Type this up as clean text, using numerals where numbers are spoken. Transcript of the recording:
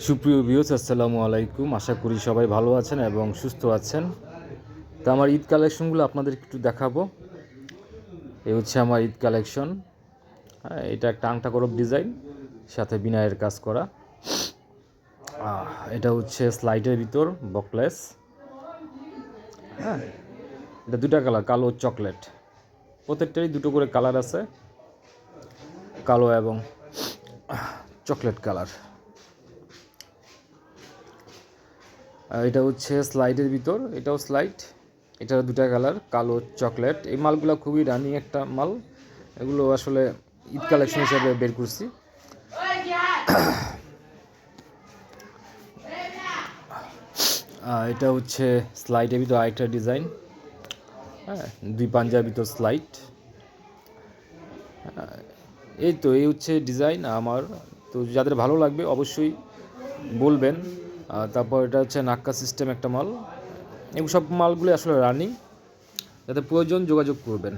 সুপ্রিয় ভিউয়ার্স, আসসালামু আলাইকুম। আশা করি সবাই ভালো আছেন এবং সুস্থ আছেন। তো আমার ঈদ কালেকশনগুলো আপনাদের একটু দেখাবো। এই হচ্ছে আমার ঈদ কালেকশন। এটা একটা আংটা করব ডিজাইন, সাথে বিনায়ের কাজ করা। এটা হচ্ছে স্লাইডের ভিতর বকলেস। হ্যাঁ, এটা দুটা কালার, কালো চকলেট। প্রত্যেকটারই দুটো করে কালার আছে, কালো এবং চকলেট কালার। এটা হচ্ছে স্লাইডের ভিতর, এটাও স্লাইড। এটার দুটা কালার, কালো চকলেট। এই মালগুলো খুবই রানিং একটা মাল, এগুলো আসলে ঈদ কালেকশন হিসাবে বের করছি। এটা হচ্ছে স্লাইডের ভিতর আরেকটা ডিজাইন। হ্যাঁ, দুই পাঞ্জার ভিতর স্লাইড। এই হচ্ছে ডিজাইন আমার। তো যাদের ভালো লাগবে অবশ্যই বলবেন। তারপর এটা হচ্ছে নাক্কা সিস্টেম একটা মাল। এগুলো সব মালগুলো আসলে রানিং, যাদের প্রয়োজন যোগাযোগ করবেন।